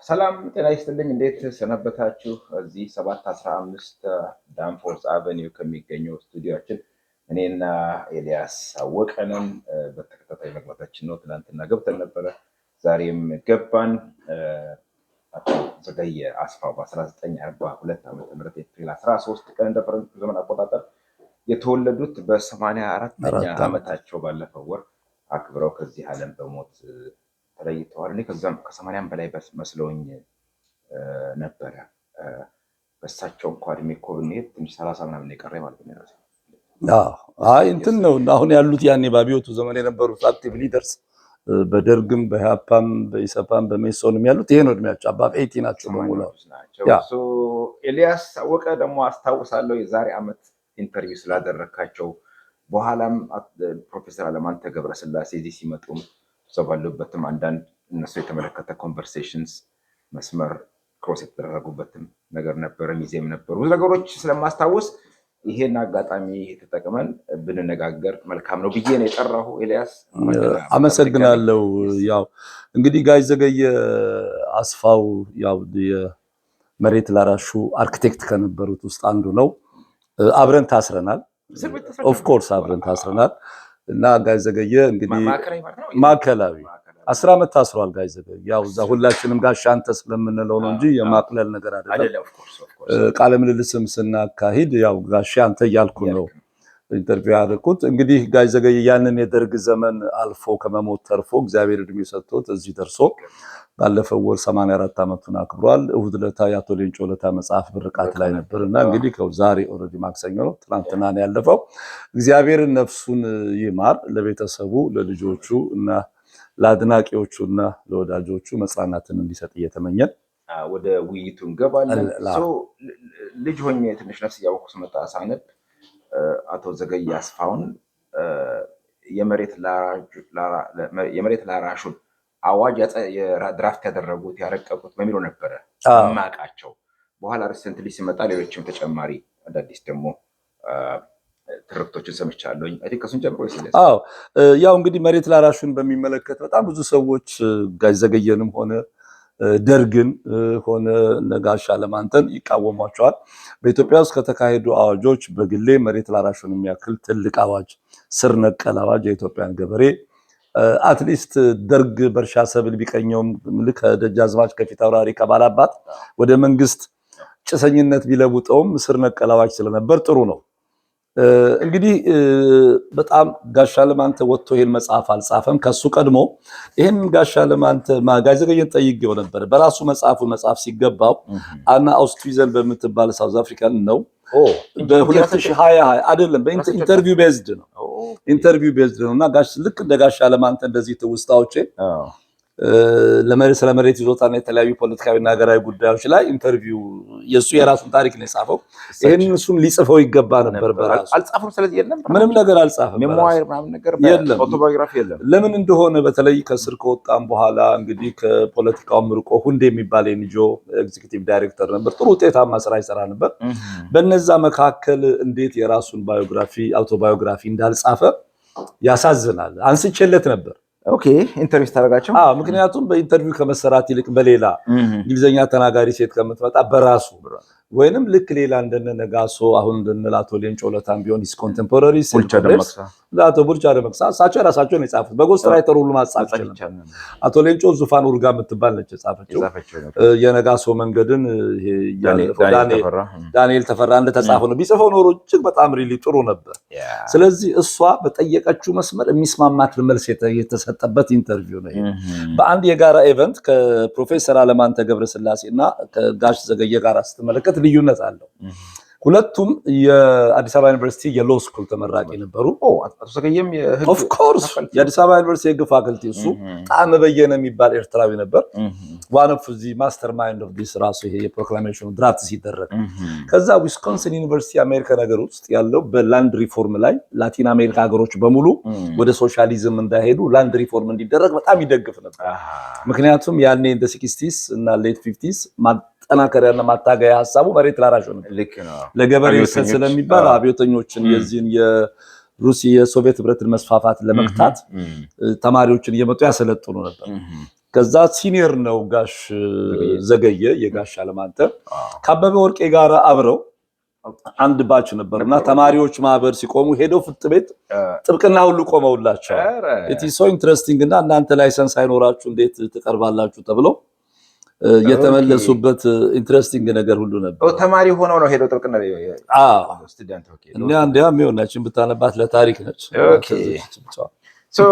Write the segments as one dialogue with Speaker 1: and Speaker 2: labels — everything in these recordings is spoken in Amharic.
Speaker 1: ሰላም ጤና ይስጥልኝ። እንዴት ሰነበታችሁ? እዚህ 715 ዳንፎርስ አቨኒው ከሚገኘው ስቱዲዮአችን እኔና ኤልያስ አወቀንን በተከታታይ መግባታችን ነው። ትናንትና ገብተን ነበረ፣ ዛሬም ገባን። አቶ ዘገየ አስፋው በ1942 ዓ.ም ኤፕሪል 13 ቀን እንደ ፈረንጅ ዘመን አቆጣጠር የተወለዱት በ84ኛ ዓመታቸው ባለፈው ወር አክብረው ከዚህ ዓለም በሞት ተለይተዋል። እኔ ከዛም ከ80 በላይ መስለውኝ ነበረ። በሳቸው እንኳን እድሜ እኮ ብንሄድ ትንሽ 30 ምናምን የቀረ ማለት ነው።
Speaker 2: አይ እንትን ነው አሁን ያሉት ያኔ በአብዮቱ ዘመን የነበሩት አክቲቭ ሊደርስ በደርግም በኢህአፓም በኢሰፓም በሜሶንም ያሉት ይሄ ነው እድሜያቸው። አባብ 80 ናቸው በሙሉ
Speaker 1: ናቸው። ኤልያስ አወቀ ደግሞ አስታውሳለሁ የዛሬ ዓመት ኢንተርቪው ስላደረካቸው በኋላም ፕሮፌሰር አለማንተ ገብረስላሴ እዚህ ሲመጡም ሰው ባሉበትም አንዳንድ እነሱ የተመለከተ ኮንቨርሴሽንስ መስመር ክሮስ የተደረጉበትም ነገር ነበረ። ሚዜም ነበሩ ብዙ ነገሮች ስለማስታወስ ይሄን አጋጣሚ ተጠቅመን ብንነጋገር መልካም ነው ብዬ ነው የጠራሁ። ኤልያስ
Speaker 2: አመሰግናለሁ። ያው እንግዲህ ጋሽ ዘገየ አስፋው ያው የመሬት ላራሹ አርኪቴክት ከነበሩት ውስጥ አንዱ ነው። አብረን ታስረናል። ኦፍ ኮርስ አብረን ታስረናል። እና ጋሽ ዘገየ እንግዲህ ማዕከላዊ 10 ዓመት ታስሯል። ጋሽ ዘገየ ያው እዛ ሁላችንም ጋሽ አንተ ስለምንለው ነው እንጂ የማቅለል ነገር አይደለም። ቃለ ምልልስም ስናካሂድ ያው ጋሽ አንተ እያልኩ ነው ኢንተርቪው ያደረኩት። እንግዲህ ጋሽ ዘገየ ያንን የደርግ ዘመን አልፎ ከመሞት ተርፎ እግዚአብሔር እድሜ ሰጥቶት እዚህ ደርሶ ባለፈው ወር 84 ዓመቱን አክብሯል። እሁድ ዕለት የአቶ ሌንጮ ለታ መጽሐፍ ምርቃት ላይ ነበርና እንግዲህ ዛሬ ኦልሬዲ ማክሰኞ ነው፣ ትናንትና ነው ያለፈው። እግዚአብሔር ነፍሱን ይማር፣ ለቤተሰቡ ለልጆቹ እና ለአድናቂዎቹና ለወዳጆቹ መጽናናትን እንዲሰጥ እየተመኘን
Speaker 1: ወደ ውይይቱ እንገባለን። ልጅ ሆኜ ትንሽ ነፍስ እያወቅሁ ስመጣ ሳነብ አቶ ዘገየ አስፋውን የመሬት ላራሹን አዋጅ ድራፍት ያደረጉት ያረቀቁት በሚለው ነበረ ማቃቸው። በኋላ ሪሰንትሊ ሲመጣ ሌሎችም ተጨማሪ አዳዲስ ደግሞ ትርክቶችን ሰምቻለሁኝ። አይ ቲንክ ከሱን ጀምሮ ይስለስ።
Speaker 2: ያው እንግዲህ መሬት ላራሹን በሚመለከት በጣም ብዙ ሰዎች ጋሽ ዘገየንም ሆነ ደርግን ሆነ ነጋሽ አለማንተን ይቃወሟቸዋል። በኢትዮጵያ ውስጥ ከተካሄዱ አዋጆች በግሌ መሬት ላራሹን የሚያክል ትልቅ አዋጅ፣ ስር ነቀል አዋጅ የኢትዮጵያን ገበሬ አትሊስት ደርግ በእርሻ ሰብል ቢቀኘውም ልክ ደጃዝማች ከፊት አውራሪ ከባላባት ወደ መንግስት ጭሰኝነት ቢለውጠውም ስር ነቀል አዋጅ ስለነበር ጥሩ ነው። እንግዲህ በጣም ጋሽ አለማንተ ወጥቶ ይሄን መጽሐፍ አልጻፈም። ከሱ ቀድሞ ይሄን ጋሽ አለማንተ ጋሽ ዘገየን ጠይቄው ነበር። በራሱ መጽሐፍ ሲገባው አና አውስትሪዘን በምትባል ሳውዝ አፍሪካን ነው በ2020 አይደለም፣ በኢንተርቪው ቤዝድ ነው። ኢንተርቪው ቤዝድ ነውና ጋሽ ልክ እንደ ጋሽ አለማንተ እንደዚህ ትውስታዎቼ ስለ መሬት ይዞታና የተለያዩ ፖለቲካዊና ሀገራዊ ጉዳዮች ላይ ኢንተርቪው የሱ የራሱን ታሪክ ነው የጻፈው። ይሄን እሱም ሊጽፈው ይገባ ነበር። በራሱ
Speaker 1: አልጻፈም። ስለዚህ የለም
Speaker 2: ምንም ነገር አልጻፈም።
Speaker 1: ሜሞይር ምናምን ነገር ኦቶባዮግራፊ የለም።
Speaker 2: ለምን እንደሆነ በተለይ ከስር ከወጣም በኋላ እንግዲህ ከፖለቲካው ምርቆ ሁንዴ የሚባል ኤንጂኦ ኤግዚኪዩቲቭ ዳይሬክተር ነበር። ጥሩ ውጤታማ ስራ ይሰራ ነበር። በነዛ መካከል እንዴት የራሱን አውቶባዮግራፊ እንዳልጻፈ ያሳዝናል። አንስቼለት ነበር።
Speaker 1: ኦኬ ኢንተርቪው ታደርጋቸው።
Speaker 2: ምክንያቱም በኢንተርቪው ከመሰራት ይልቅ በሌላ እንግሊዘኛ ተናጋሪ ሴት ከምትመጣ በራሱ ወይንም ልክ ሌላ እንደነ ነጋሶ አሁን እንደነ አቶ ሌንጮ ለታም ቢሆን ኢስ ኮንቴምፖራሪ አቶ ቡልቻ ደመቅሳ እሳቸው የራሳቸውን የጻፉት በጎስት ራይተር ሁሉ ማጻፍ ይችላል። አቶ ሌንጮ ዙፋን ኡርጋ የምትባል ነች የጻፈችው። የነጋሶ መንገድን ዳንኤል ተፈራ እንደተጻፈው ነው። ቢጽፈው ኖሮ እጅግ በጣም ሪሊ ጥሩ ነበር። ስለዚህ እሷ በጠየቀችው መስመር የሚስማማት መልስ የተሰጠበት ኢንተርቪው ነው። በአንድ የጋራ ኢቨንት ከፕሮፌሰር አለማንተ ገብረስላሴ እና ከጋሽ ዘገየ ጋር ስትመለከት ልዩነት አለው። ሁለቱም የአዲስ አበባ ዩኒቨርሲቲ የሎ ስኩል ተመራቂ ነበሩ።
Speaker 1: አቶ ዘገየም
Speaker 2: ኦፍ ኮርስ የአዲስ አበባ ዩኒቨርሲቲ የህግ ፋክልቲ፣ እሱ ጣዕመ በየነ የሚባል ኤርትራዊ ነበር። ዋን ኦፍ ዚ ማስተር ማይንድ ኦፍ ዲስ ራሱ ይሄ የፕሮክላሜሽኑ ድራፍት ሲደረግ ከዛ ዊስኮንሲን ዩኒቨርሲቲ አሜሪካ ነገር ውስጥ ያለው በላንድ ሪፎርም ላይ ላቲን አሜሪካ ሀገሮች በሙሉ ወደ ሶሻሊዝም እንዳይሄዱ ላንድ ሪፎርም እንዲደረግ በጣም ይደግፍ ነበር። ምክንያቱም ያኔ እንደ 60s እና ሌት 50s ማጠናከሪያና ማታገያ ሐሳቡ መሬት ላራሹ ነው። ለገበሬው ስለሚባል አብዮተኞችን የዚህን የሩሲያ የሶቪየት ህብረትን መስፋፋት ለመክታት ተማሪዎችን እየመጡ ያሰለጥኑ ነበር። ከዛ ሲኒየር ነው ጋሽ ዘገየ የጋሽ አለማንተ ከአበበ ወርቄ ጋር አብረው አንድ ባች ነበርና ተማሪዎች ማህበር ሲቆሙ ሄደው ፍጥ ቤት ጥብቅና ሁሉ ቆመውላቸው ኢት ኢዝ ሶ ኢንትረስቲንግ እና እናንተ ላይሰንስ አይኖራችሁ እንዴት ትቀርባላችሁ ተብሎ የተመለሱበት ኢንትረስቲንግ ነገር ሁሉ ነበር።
Speaker 1: ተማሪ ሆነው ነው ሄደው ጥብቅና
Speaker 2: ስቱደንት እና አንዴም ይሆናችን ብታነባት ለታሪክ ነች።
Speaker 1: So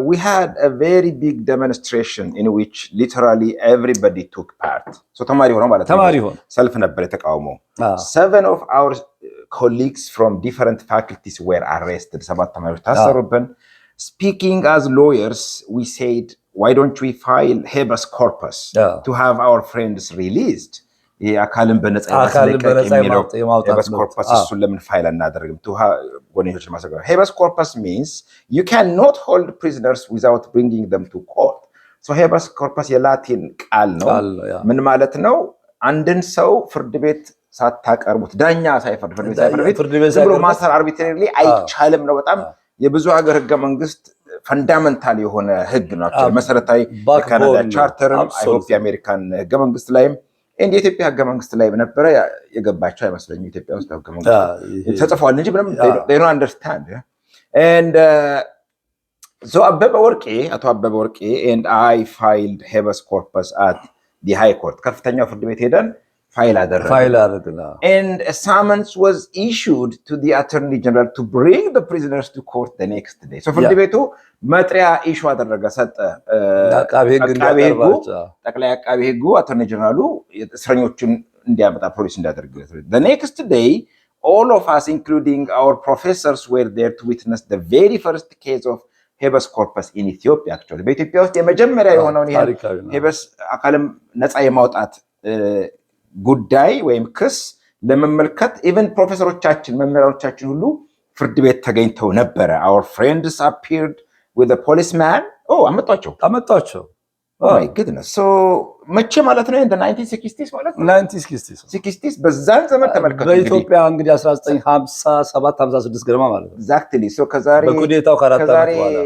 Speaker 1: we had a very big demonstration in which literally everybody took part. So ተማሪ ሆነው ማለት ነው ሰልፍ ነበር የተቃውሞ 7 of our colleagues from different faculties were arrested. 7 ተማሪዎች ታሰሩብን. Speaking as lawyers, we said why don't we file habeas corpus to have our friends released? የአካልን በነፃ habeas corpus እሱን ለምን ፋይል አናደርግም? ጎንዮች ማሰገር habeas corpus means you cannot hold prisoners without bringing them to court. So habeas corpus የላቲን ቃል ነው። ምን ማለት ነው? አንድን ሰው ፍርድ ቤት ሳታቀርቡት ዳኛ ሳይፈርድ ፍርድ ቤት ብሎ ማሰር አርቢትራሪሊ አይቻልም ነው። በጣም የብዙ ሀገር ህገ መንግስት ፈንዳመንታል የሆነ ህግ ነው። መሰረታዊ የካናዳ ቻርተርም አይሆፕ የአሜሪካን ህገ መንግስት ላይም እንደ ኢትዮጵያ ህገ መንግስት ላይ በነበረ የገባቸው አይመስለኝም። ኢትዮጵያ ውስጥ ህገ መንግስት ተጽፏል እንጂ ምንም they don't understand. And so አበበ ወርቄ አቶ አበበ ወርቄ and I filed habeas corpus at the high court ከፍተኛው ፍርድ ቤት ሄደን ፋይል አደረግን and a summons was issued to the attorney general to bring the prisoners to court the next day. So ፍርድ ቤቱ መጥሪያ ኢሹ አደረገ ሰጠ። ጠቅላይ አቃቤ ህጉ አተርኒ ጀነራሉ እስረኞቹን እንዲያመጣ ፕሮዲስ እንዲያደርግ the next day all of us including our professors were there to witness the very first case of habeas corpus in Ethiopia. actually በኢትዮጵያ ውስጥ የመጀመሪያ የሆነውን habeas አካልም ነፃ የማውጣት ጉዳይ ወይም ክስ ለመመልከት ኢቭን ፕሮፌሰሮቻችን መምህራኖቻችን ሁሉ ፍርድ ቤት ተገኝተው ነበረ. our friends appeared with a policeman. አመጣቸው oh my goodness. so መቼ ማለት ነው? in the 1960s ማለት ነው 1960s በዛን ዘመን ተመልከቱ።
Speaker 2: በኢትዮጵያ እንግዲህ 1957 56 ገደማ ማለት ነው
Speaker 1: exactly. so ከዛሬ
Speaker 2: በኩዴታው ካራታ በኋላ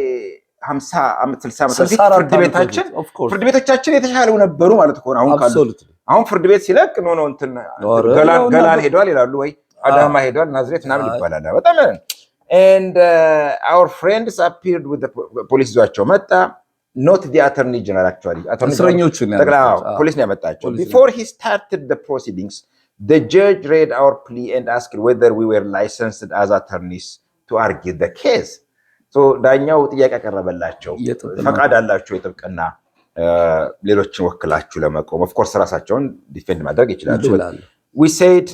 Speaker 1: 50 ዓመት 60 ዓመት ፍርድ ቤቶቻችን የተሻለው ነበሩ ማለት ነው። አሁን ፍርድ ቤት ሲለቅ ነው እንትን ገላን ሄዷል ይላሉ ወይ አዳማ ሄዷል ናዝሬት ምናምን ይባላል በጣም and our friends appeared with the police ዟቸው መጣ not the attorney general actually
Speaker 2: እስረኞቹን
Speaker 1: police ነው ያመጣቸው. before he started the proceedings the judge read our plea and asked whether we were licensed as attorneys to argue the case. so ዳኛው ጥያቄ አቀረበላቸው ፈቃድ አላችሁ የጥብቅና ሌሎችን ወክላችሁ ለመቆም of course ራሳቸውን ዲፌንድ ማድረግ ይችላሉ. we said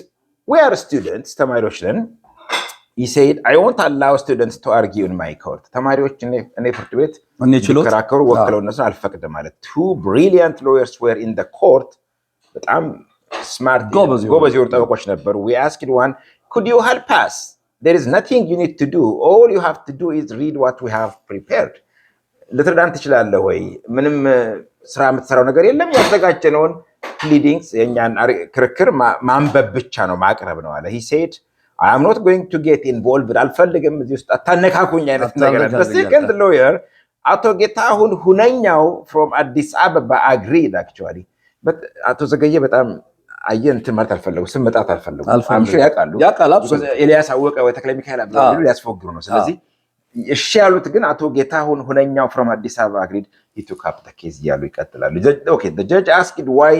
Speaker 1: we are students ተማሪዎች ነን. he said I won't allow students to argue in my court. ተማሪዎች እኔ ፍርድ ቤት እንዲከራከሩ ወክለው እነሱን አልፈቅድም ማለት. two brilliant lawyers were in the court. በጣም smart ጎበዝ የሆኑ ጠበቆች ነበሩ. we asked one could you help us? there is nothing you need to do. all you have to do is read what we have prepared. ልትረዳን ትችላለህ ወይ? ምንም ስራ የምትሰራው ነገር የለም። ያዘጋጀነውን pleadings የኛን ክርክር ማንበብ ብቻ ነው ማቅረብ ነው አለ. he said I am not going to get involved. አልፈልግም እዚህ ውስጥ አታነካኩኝ አይነት ነገር። the second lawyer አቶ ጌታሁን ሁነኛው from አዲስ አበባ agreed actually. but አቶ ዘገየ በጣም አየንት ማለት አልፈለጉ ስም መጣት አልፈለጉ አምሹ ያቃሉ ኤልያስ አወቀ ወይ ተክለ ሚካኤል አብራሪ ያስፎግሩ ነው። ስለዚህ እሺ ያሉት ግን አቶ ጌታሁን ሁነኛው from አዲስ አበባ agreed. he took up the case ያሉ ይቀጥላሉ. okay the judge asked why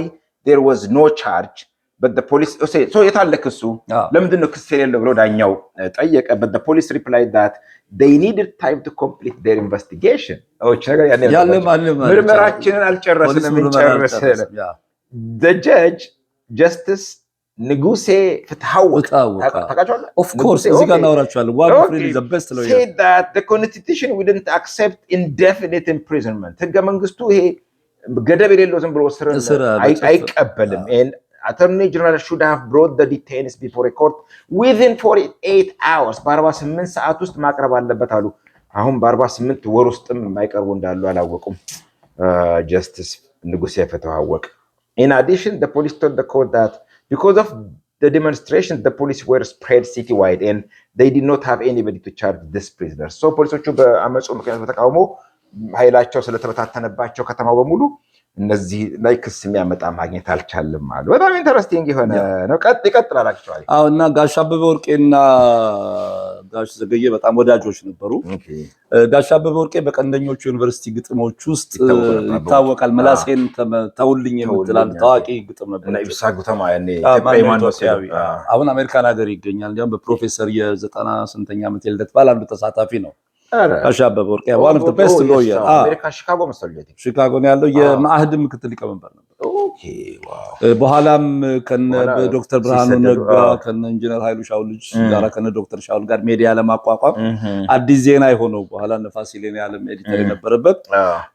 Speaker 1: there was no charge but the police so የታለክሱ ለምንድን ነው ክስ የሌለው ብሎ ዳኛው ጠየቀ. but the police replied that they needed time to complete their investigation. ነገር ያለ ምርመራችንን አልጨረስንም እንጨርስ. the judge justice ንጉሴ ፍትሐወቅ
Speaker 2: of course እዚህ ጋር እናወራቸዋለን. one of really the best lawyer
Speaker 1: said that the constitution wouldn't accept indefinite imprisonment. ህገ መንግስቱ ይሄ ገደብ የሌለው ዝም ብሎ እስር አይቀበልም. and attorney general should have brought the detainees before a court within 48 hours. በ48 ሰዓት ውስጥ ማቅረብ አለበት አሉ። አሁን በ48 ወር ውስጥም የማይቀርቡ እንዳሉ አላወቁም። justice ንጉሴ ፍትሐወቅ. in addition the police told the court that because of the demonstration the police were spread citywide and they did not have anybody to charge this prisoner. so ፖሊሶቹ በአመጹ ምክንያት በተቃውሞ ኃይላቸው ስለተበታተነባቸው ከተማው በሙሉ እነዚህ ላይ ክስ የሚያመጣ ማግኘት አልቻልም አሉ። በጣም ኢንተረስቲንግ የሆነ ነው። ይቀጥላል አክቹዋሊ።
Speaker 2: አዎ እና ጋሽ አበበ ወርቄና ጋሽ ዘገየ በጣም ወዳጆች ነበሩ። ጋሽ አበበ ወርቄ በቀንደኞቹ ዩኒቨርሲቲ ግጥሞች ውስጥ ይታወቃል። መላሴን ተውልኝ የምትል አንድ ታዋቂ ግጥም ነበር።
Speaker 1: ኢብሳ ጉተማ ያኔ ኢትዮጵያዊ
Speaker 2: አሁን አሜሪካን ሀገር ይገኛል። እንዲያውም በፕሮፌሰር የ90 ስንተኛ ዓመት የልደት በዓል አንዱ ተሳታፊ ነው። ጋሽ አበበ ወርቄ one of the best lawyer
Speaker 1: አሜሪካ ሺካጎ መሰለኝ
Speaker 2: ሺካጎ ነው ያለው። የማዕህድ ምክትል ሊቀመንበር ነበር።
Speaker 1: ኦኬ ዋው።
Speaker 2: በኋላም ከነ ዶክተር ብርሃኑ ነጋ ከነ ኢንጂነር ኃይሉ ሻውልጅ ጋር ከነ ዶክተር ሻውል ጋር ሚዲያ ለማቋቋም አዲስ ዜና የሆነው በኋላ ነፋሲሌን ያለም ኤዲተር የነበረበት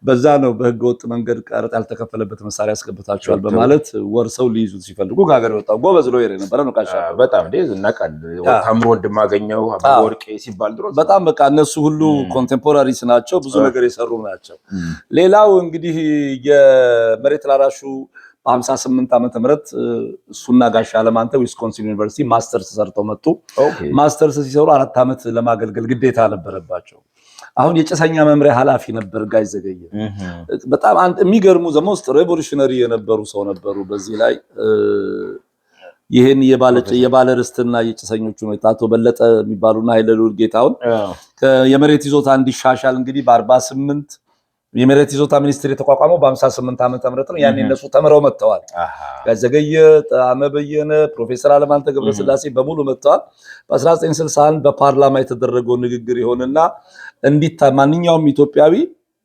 Speaker 2: በዛ ነው። በህገ ወጥ መንገድ ቀረጥ ያልተከፈለበት መሳሪያ ያስገብታቸዋል በማለት ወርሰው ሊይዙት ሲፈልጉ ከሀገር የወጣው ጎበዝ ሎየር የነበረ ነው። ጋሽ አበበ
Speaker 1: በጣም ደስ እናቃል። ታምሮ ወንድማገኘው አበበ ወርቄ ሲባል ድሮ
Speaker 2: በጣም በቃ እነሱ ሁሉ ኮንቴምፖራሪስ ናቸው። ብዙ ነገር የሰሩ ናቸው። ሌላው እንግዲህ የመሬት ላራሹ በ58 ዓመተ ምህረት እሱና ጋሽ አለማንተ ዊስኮንሲን ዩኒቨርሲቲ ማስተርስ ሰርተው መጡ። ማስተርስ ሲሰሩ 4 ዓመት ለማገልገል ግዴታ ነበረባቸው። አሁን የጭሰኛ መምሪያ ኃላፊ ነበር ጋሽ ዘገየ። በጣም የሚገርሙ ዘሞስት ሬቮሉሽነሪ የነበሩ ሰው ነበሩ። በዚህ ላይ ይሄን የባለ ርስትና የጭሰኞቹ ነው አቶ በለጠ የሚባሉና ኃይለልዑል ጌታውን የመሬት ይዞታ እንዲሻሻል እንግዲህ በ48 የመሬት ይዞታ ሚኒስቴር የተቋቋመው በ58 ዓመተ ምህረት ነው። ያኔ እነሱ ተምረው መጥተዋል። ጋሽ ዘገየ፣ ጣዕመ በየነ፣ ፕሮፌሰር አለማንተ ገብረስላሴ በሙሉ መጥተዋል። በ1961 በፓርላማ የተደረገው ንግግር ይሆንና ማንኛውም ኢትዮጵያዊ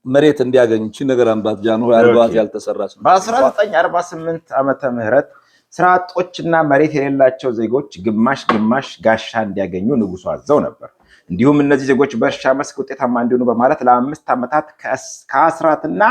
Speaker 2: መሬት እንዲያገኝ እቺ ነገር አንባት ጃንሆይ አርባት ያልተሰራች ነው።
Speaker 1: በ1948 ዓመተ ምህረት ስራ አጦችና መሬት የሌላቸው ዜጎች ግማሽ ጋሻ እንዲያገኙ ንጉሱ አዘው ነበር። እንዲሁም እነዚህ ዜጎች በእርሻ መስክ ውጤታማ እንዲሆኑ በማለት ለ5 ዓመታት ከአስራትና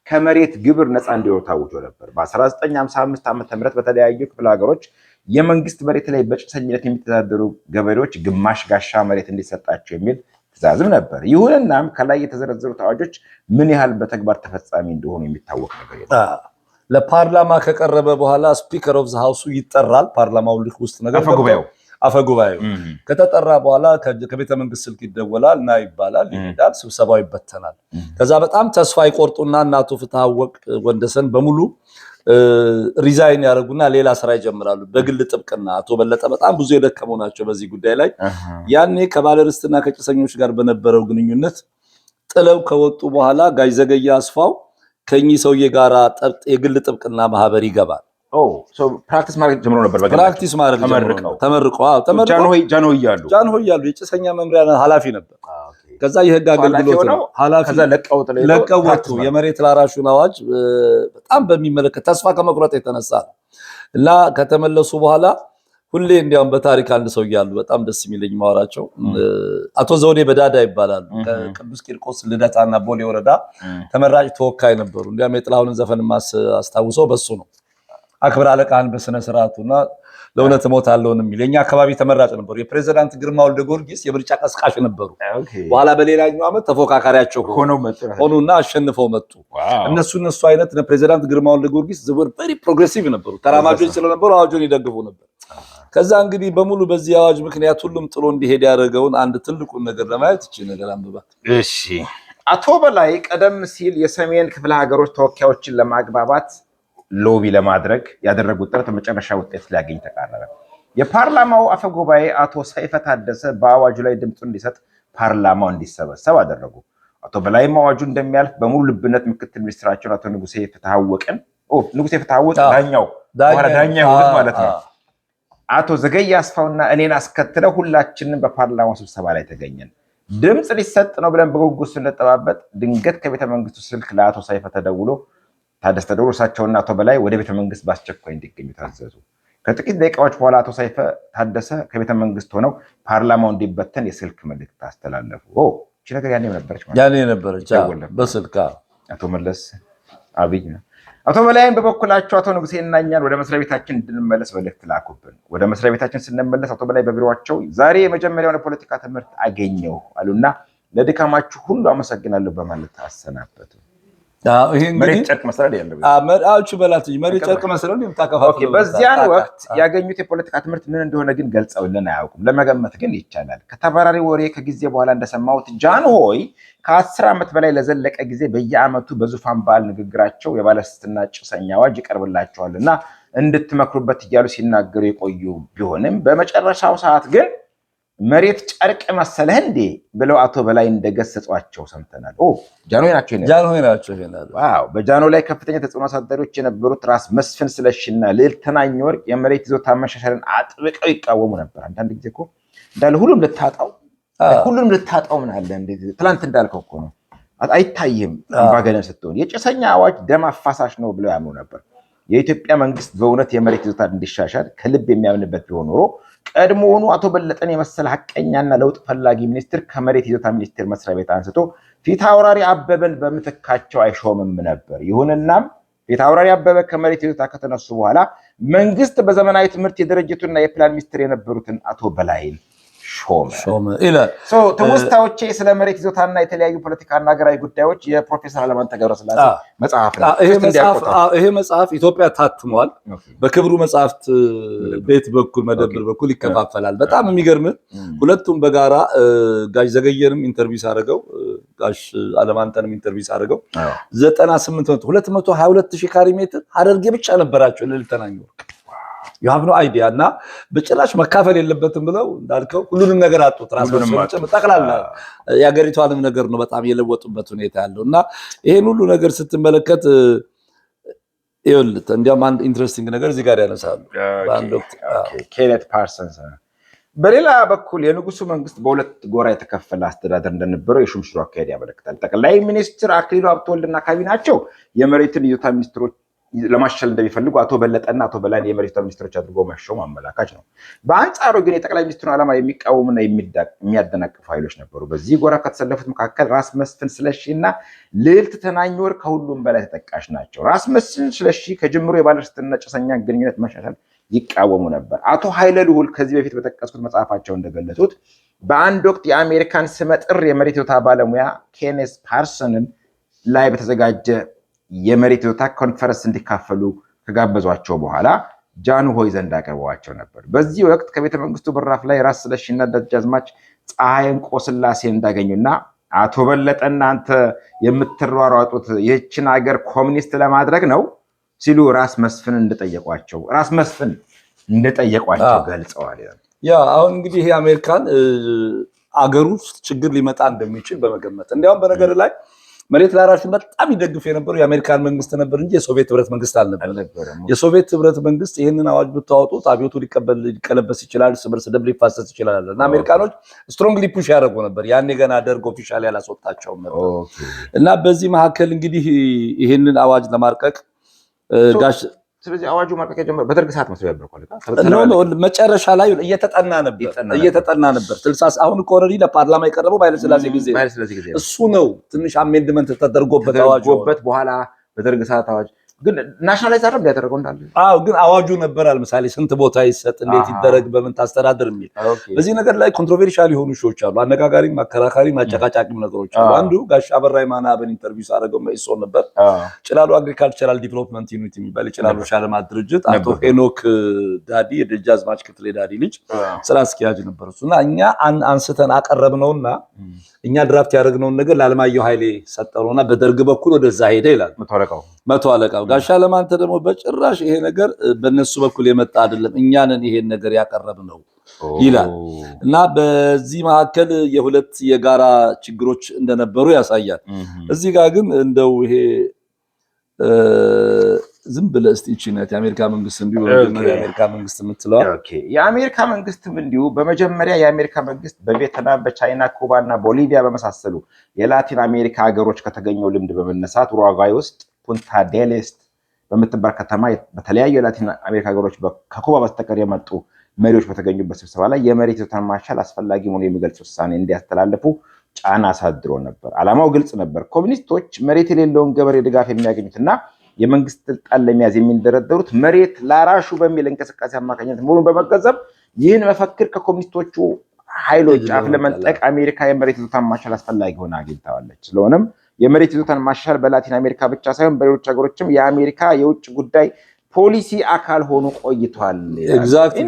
Speaker 1: ከመሬት ግብር ነፃ እንዲወጡ ታውጆ ነበር። በ1955 ዓ.ም በተለያዩ ክፍለ ሀገሮች የመንግስት መሬት ላይ በጭሰኝነት የሚተዳደሩ ገበሬዎች ግማሽ ጋሻ መሬት እንዲሰጣቸው የሚል ትዕዛዝም ነበር። ይሁንናም ከላይ የተዘረዘሩት አዋጆች ምን ያህል በተግባር ተፈጻሚ እንደሆኑ የሚታወቅ ነገር የለም።
Speaker 2: ለፓርላማ ከቀረበ በኋላ ስፒከር ኦፍ ዘ ሃውስ ይጠራል። ፓርላማው ልክ ውስጥ ነገር አፈጉባኤው ከተጠራ በኋላ ከቤተ መንግስት ስልክ ይደወላል እና ይባላል፣ ይሄዳል፣ ስብሰባው ይበተናል። ከዛ በጣም ተስፋ ይቆርጡና እናቱ ፍትሐወቅ ወንደሰን በሙሉ ሪዛይን ያደርጉና ሌላ ስራ ይጀምራሉ በግል ጥብቅና። አቶ በለጠ በጣም ብዙ የደከሙ ናቸው በዚህ ጉዳይ ላይ። ያኔ ከባለርስትና ከጭሰኞች ጋር በነበረው ግንኙነት ጥለው ከወጡ በኋላ ጋሽ ዘገየ አስፋው ከኚህ ሰውዬ ጋር የግል ጥብቅና ማህበር ይገባል።
Speaker 1: ፕራክቲስ ማድረግ ጀምሮ ነበር።
Speaker 2: ፕራክቲስ ማድረግ ተመርቀው ጃንሆይ ያሉ የጭሰኛ መምሪያ ኃላፊ ነበር። ከዛ የህግ አገልግሎት ኃላፊ ለቀው ወጡ። የመሬት ላራሹን አዋጅ በጣም በሚመለከት ተስፋ ከመቁረጥ የተነሳ እና ከተመለሱ በኋላ ሁሌ እንዲያውም በታሪክ አንድ ሰው ያሉ በጣም ደስ የሚለኝ ማወራቸው አቶ ዘውዴ በዳዳ ይባላሉ። ከቅዱስ ቂርቆስ ልደታና ቦሌ ወረዳ ተመራጭ ተወካይ ነበሩ። እንዲያውም የጥላሁንን ዘፈን አስታውሰው በሱ ነው አክብር አለቃህን በስነ ስርዓቱና ለእውነት እሞታለሁ የሚል የኛ አካባቢ ተመራጭ ነበሩ። የፕሬዝዳንት ግርማ ወልደ ጊዮርጊስ የምርጫ ቀስቃሽ ነበሩ። በኋላ በሌላኛው ዓመት ተፎካካሪያቸው ሆኑና አሸንፈው መጡ። እነሱ አይነት ፕሬዝዳንት ግርማ ወልደ ጊዮርጊስ ዝውር ቬሪ ፕሮግሬሲቭ ነበሩ። ተራማጆች ስለነበሩ አዋጁን ይደግፉ ነበር። ከዛ እንግዲህ በሙሉ በዚህ አዋጅ ምክንያት ሁሉም ጥሎ እንዲሄድ ያደረገውን አንድ ትልቁን ነገር ለማየት እቺ ነገር አንብባት።
Speaker 1: እሺ፣ አቶ በላይ ቀደም ሲል የሰሜን ክፍለ ሀገሮች ተወካዮችን ለማግባባት ሎቢ ለማድረግ ያደረጉት ጥረት መጨረሻ ውጤት ሊያገኝ ተቃረበ። የፓርላማው አፈ ጉባኤ አቶ ሰይፈ ታደሰ በአዋጁ ላይ ድምፁ እንዲሰጥ ፓርላማው እንዲሰበሰብ አደረጉ። አቶ በላይም አዋጁ እንደሚያልፍ በሙሉ ልብነት ምክትል ሚኒስትራቸውን አቶ ንጉሴ ፍትሐወቅን ዳኛ የሆኑት ማለት ነው አቶ ዘገየ አስፋውና እኔን አስከትለው ሁላችንም በፓርላማው ስብሰባ ላይ ተገኘን። ድምፅ ሊሰጥ ነው ብለን በጉጉት ስንጠባበቅ ድንገት ከቤተ መንግስቱ ስልክ ለአቶ ሰይፈ ታደሰ ተደውሎ እሳቸውና አቶ በላይ ወደ ቤተ መንግስት በአስቸኳይ እንዲገኙ ታዘዙ። ከጥቂት ደቂቃዎች በኋላ አቶ ሰይፈ ታደሰ ከቤተ መንግስት ሆነው ፓርላማው እንዲበተን የስልክ መልእክት አስተላለፉ። እቺ ነገር ያኔ ነበረች
Speaker 2: በስልክ
Speaker 1: አቶ መለስ አብይ ነው። አቶ በላይም በበኩላቸው አቶ ንጉሴ እና እኛን ወደ መስሪያ ቤታችን እንድንመለስ መልእክት ላኩብን። ወደ መስሪያ ቤታችን ስንመለስ አቶ በላይ በቢሮአቸው ዛሬ የመጀመሪያውን የፖለቲካ ትምህርት አገኘሁ አሉና ለድካማችሁ ሁሉ አመሰግናለሁ በማለት አሰናበቱ።
Speaker 2: ይሄ እንግዲህ
Speaker 1: መሬት ጨርቅ መሰለል ያለው
Speaker 2: አውጭ በላት እንጂ መሬት ጨርቅ መሰለል የምታከፋፍለው።
Speaker 1: በዚያን ወቅት ያገኙት የፖለቲካ ትምህርት ምን እንደሆነ ግን ገልጸውልን አያውቁም። ለመገመት ግን ይቻላል። ከተባራሪ ወሬ ከጊዜ በኋላ እንደሰማሁት ጃንሆይ ከ10 ዓመት በላይ ለዘለቀ ጊዜ በየዓመቱ በዙፋን በዓል ንግግራቸው የባለስልጣንና ጭሰኛ አዋጅ ይቀርብላቸዋልና እንድትመክሩበት እያሉ ሲናገሩ የቆዩ ቢሆንም በመጨረሻው ሰዓት ግን መሬት ጨርቅ መሰለህ እንዴ ብለው አቶ በላይ እንደገሰጿቸው ሰምተናል። ጃንሆይ ናቸው ይሄናል። ዋው! በጃንሆይ ላይ ከፍተኛ ተጽዕኖ አሳዳሪዎች የነበሩት ራስ መስፍን ስለሺና ልዕልት ተናኘ ወርቅ የመሬት ይዞታ መሻሻልን አጥብቀው ይቃወሙ ነበር። አንዳንድ ጊዜ እኮ እንዳለ ሁሉንም ልታጣው ምን አለ እንዴ ትላንት እንዳልከው እኮ ነው። አይታይም አምባገነን ስትሆን የጭሰኛ አዋጅ ደም አፋሳሽ ነው ብለው ያምኑ ነበር። የኢትዮጵያ መንግስት በእውነት የመሬት ይዞታ እንዲሻሻል ከልብ የሚያምንበት ቢሆን ኖሮ ቀድሞውኑ አቶ በለጠን የመሰለ ሐቀኛና ለውጥ ፈላጊ ሚኒስትር ከመሬት ይዞታ ሚኒስቴር መስሪያ ቤት አንስቶ ፊት አውራሪ አበበን በምትካቸው አይሾምም ነበር። ይሁንና ፊት አውራሪ አበበ ከመሬት ይዞታ ከተነሱ በኋላ መንግስት በዘመናዊ ትምህርት የድርጅቱና የፕላን ሚኒስትር የነበሩትን አቶ በላይን ሾመ ይላል። ትውስታዎቼ ስለ መሬት ይዞታና የተለያዩ ፖለቲካና ሀገራዊ ጉዳዮች የፕሮፌሰር አለማንተ ገብረስላሴ መጽሐፍ ነው።
Speaker 2: ይሄ መጽሐፍ ኢትዮጵያ ታትሟል። በክብሩ መጽሐፍት ቤት በኩል መደብር በኩል ይከፋፈላል። በጣም የሚገርም ሁለቱም በጋራ ጋሽ ዘገየንም ኢንተርቪው አድርገው ጋሽ አለማንተንም ኢንተርቪው አድርገው 222,000 ካሬ ሜትር ሀረርጌ ብቻ ነበራቸው ልዕልት ተናኘ ወርቅ የሀብ ነው አይዲያ እና በጭራሽ መካፈል የለበትም ብለው እንዳልከው ሁሉንም ነገር አጡት። ራሳቸው ጠቅላላ የሀገሪቷንም ነገር ነው በጣም የለወጡበት ሁኔታ ያለው እና ይሄን ሁሉ ነገር ስትመለከት ይኸውልህ እንዲያውም አንድ ኢንትረስቲንግ ነገር እዚህ ጋር ያነሳሉ። በአንድ ወቅት
Speaker 1: ኬኔት ፓርሰንስ በሌላ በኩል የንጉሱ መንግስት በሁለት ጎራ የተከፈለ አስተዳደር እንደነበረው የሹምሽሩ አካሄድ ያመለክታል። ጠቅላይ ሚኒስትር አክሊሉ ሀብተወልድና ካቢናቸው የመሬትን ይዞታ ሚኒስትሮች ለማሻሻል እንደሚፈልጉ አቶ በለጠና አቶ በላይ የመሬት ሚኒስትሮች አድርጎ መሾም አመላካች ነው። በአንጻሩ ግን የጠቅላይ ሚኒስትሩን ዓላማ የሚቃወሙና የሚያደናቅፉ ኃይሎች ነበሩ። በዚህ ጎራ ከተሰለፉት መካከል ራስ መስፍን ስለሺና ልዕልት ተናኘ ወርቅ ከሁሉም በላይ ተጠቃሽ ናቸው። ራስ መስፍን ስለሺ ከጅምሮ የባለስልጣንና ጭሰኛ ግንኙነት መሻሻል ይቃወሙ ነበር። አቶ ኃይለ ልዑል ከዚህ በፊት በጠቀስኩት መጽሐፋቸው እንደገለጹት በአንድ ወቅት የአሜሪካን ስመጥር የመሬት ይዞታ ባለሙያ ኬኔት ፓርሰንን ላይ በተዘጋጀ የመሬት ይዞታ ኮንፈረንስ እንዲካፈሉ ከጋበዟቸው በኋላ ጃንሆይ ዘንድ አቅርበዋቸው ነበር። በዚህ ወቅት ከቤተ መንግስቱ በራፍ ላይ ራስ ስለሺና ደጃዝማች ፀሐይ እንቆስላሴን እንዳገኙና አቶ በለጠ እናንተ የምትሯሯጡት ይህችን ሀገር ኮሚኒስት ለማድረግ ነው ሲሉ ራስ መስፍን እንደጠየቋቸው ገልጸዋል።
Speaker 2: ያ አሁን እንግዲህ ይሄ አሜሪካን አገር ውስጥ ችግር ሊመጣ እንደሚችል በመገመት እንዲያውም በነገር ላይ መሬት ላራሹን በጣም ይደግፍ የነበረው የአሜሪካን መንግስት ነበር እንጂ የሶቪየት ህብረት መንግስት አልነበረም። የሶቪየት ህብረት መንግስት ይህንን አዋጅ ብታወጡት አብዮቱ ሊቀለበስ ይችላል፣ እርስ ደም ሊፋሰስ ይችላል እና አሜሪካኖች ስትሮንግሊ ፑሽ ያደርጉ ነበር። ያኔ ገና ደርግ ኦፊሻል ያላስወጣቸውም ነበር እና በዚህ መካከል እንግዲህ ይህንን አዋጅ ለማርቀቅ ጋሽ
Speaker 1: ስለዚህ አዋጁ ማርቀቅ የጀመረው በደርግ ሰዓት መስሪያ ነበር።
Speaker 2: መጨረሻ ላይ እየተጠና ነበር 60 አሁን እኮ ኦልሬዲ ለፓርላማ የቀረበው ባይለስላሴ ጊዜ እሱ ነው። ትንሽ አሜንድመንት ተደርጎበት አዋጁ
Speaker 1: በኋላ በደርግ ሰዓት አዋጅ ግን ናሽናላይዝ አረም ያደረገው እንዳለ
Speaker 2: ግን አዋጁ ነበር። ለምሳሌ ስንት ቦታ ይሰጥ፣ እንዴት ይደረግ፣ በምን ታስተዳደር የሚል በዚህ ነገር ላይ ኮንትሮቨርሻል የሆኑ ሾዎች አሉ። አነጋጋሪም አከራካሪም አጨቃጫቂም ነገሮች አሉ። አንዱ ጋሽ አበራ የማነ አብን ኢንተርቪው አደረገው መይሶን ነበር። ጭላሎ አግሪካልቸራል ዲቨሎፕመንት ዩኒቲ የሚባል የጭላሎ ሻለማት ድርጅት አቶ ሄኖክ ዳዲ የደጃዝማች ክፍሌ ዳዲ ልጅ ስራ አስኪያጅ ነበር እሱና እኛ አንስተን አቀረብነውና እኛ ድራፍት ያደረግነውን ነገር ለአለማየሁ ኃይሌ ሰጠነውና በደርግ በኩል ወደዛ ሄደ ይላል መቶ አለቃው። ጋሽ አለማንተ ደግሞ በጭራሽ ይሄ ነገር በእነሱ በኩል የመጣ አይደለም እኛንን ይሄን ነገር ያቀረብነው ይላል እና በዚህ መካከል የሁለት የጋራ ችግሮች እንደነበሩ ያሳያል። እዚህ ጋር ግን እንደው ይሄ ዝም ብለህ እስቲ እቺነት የአሜሪካ መንግስት እንዲሁ የአሜሪካ መንግስት የምትለው
Speaker 1: የአሜሪካ መንግስትም እንዲሁ በመጀመሪያ የአሜሪካ መንግስት በቪየትናም፣ በቻይና፣ ኩባ እና ቦሊቪያ በመሳሰሉ የላቲን አሜሪካ ሀገሮች ከተገኘው ልምድ በመነሳት ኡሩጓይ ውስጥ ፑንታ ዴል ኤስቴ በምትባል ከተማ በተለያዩ የላቲን አሜሪካ ሀገሮች ከኩባ በስተቀር የመጡ መሪዎች በተገኙበት ስብሰባ ላይ የመሬት ይዞታን ማሻሻል አስፈላጊ መሆኑን የሚገልጽ ውሳኔ እንዲያስተላልፉ ጫና አሳድሮ ነበር። ዓላማው ግልጽ ነበር። ኮሚኒስቶች መሬት የሌለውን ገበሬ ድጋፍ የሚያገኙትና የመንግስት ስልጣን ለመያዝ የሚንደረደሩት መሬት ላራሹ በሚል እንቅስቃሴ አማካኝነት መሆኑን በመገንዘብ ይህን መፈክር ከኮሚኒስቶቹ ኃይሎች አፍ ለመንጠቅ አሜሪካ የመሬት ይዞታን ማሻሻል አስፈላጊ ሆና አግኝታዋለች። ስለሆነም የመሬት ይዞታን ማሻሻል በላቲን አሜሪካ ብቻ ሳይሆን በሌሎች ሀገሮችም የአሜሪካ የውጭ ጉዳይ ፖሊሲ አካል ሆኖ ቆይቷል።
Speaker 2: ኤግዛክትሊ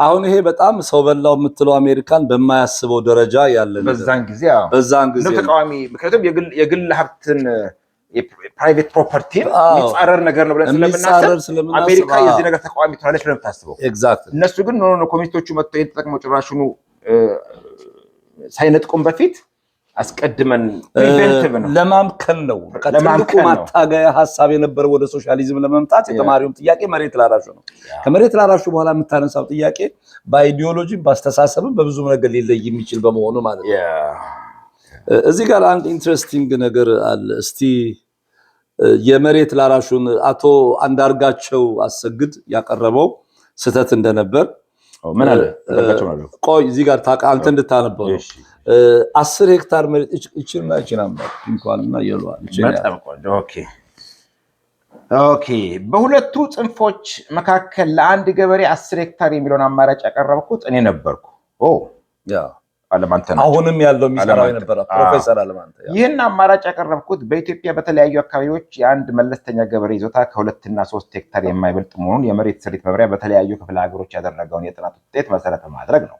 Speaker 2: አሁን ይሄ በጣም ሰው በላው የምትለው አሜሪካን በማያስበው ደረጃ ያለ
Speaker 1: በዛን ጊዜ ተቃዋሚ ምክንያቱም የግል ሀብትን የፕራይቬት ፕሮፐርቲ የሚጻረር ነገር ነው ብለን ስለምናስብ አሜሪካ የዚህ ነገር ተቃዋሚ ትሆናለች ብለን የምታስበው። እነሱ ግን ኮሚኒስቶቹ መጥተው ይሄን ተጠቅመው ጭራሹኑ ሳይነጥቁም በፊት አስቀድመን ፕሪቨንቲቭ ነው
Speaker 2: ለማምከን ነው። ትልቁ ማታገያ ሀሳብ የነበረው ወደ ሶሻሊዝም ለመምጣት የተማሪውም ጥያቄ መሬት ላራሹ ነው። ከመሬት ላራሹ በኋላ የምታነሳው ጥያቄ በአይዲዮሎጂም በአስተሳሰብም በብዙ ነገር ሊለይ የሚችል በመሆኑ ማለት ነው። እዚህ ጋር አንድ ኢንትረስቲንግ ነገር አለ። እስቲ የመሬት ላራሹን አቶ አንዳርጋቸው አሰግድ ያቀረበው ስህተት እንደነበር
Speaker 1: ምን አለ
Speaker 2: ቆይ እዚህ ጋር አንተ እንድታነበው 10 ሄክታር መሬት እቺን እንኳንና ይሏል።
Speaker 1: ኦኬ በሁለቱ ጽንፎች መካከል ለአንድ ገበሬ 10 ሄክታር የሚለውን አማራጭ ያቀረብኩት እኔ ነበርኩ። አለማንተ ነው
Speaker 2: አሁንም ያለው የሚሰራው የነበረ ፕሮፌሰር አለማንተ።
Speaker 1: ይህን አማራጭ ያቀረብኩት በኢትዮጵያ በተለያዩ አካባቢዎች የአንድ መለስተኛ ገበሬ ይዞታ ከ2 እና 3 ሄክታር የማይበልጥ መሆኑን የመሬት ስሪት መምሪያ በተለያዩ ክፍለ ሀገሮች ያደረገውን የጥናት ውጤት መሰረት በማድረግ ነው።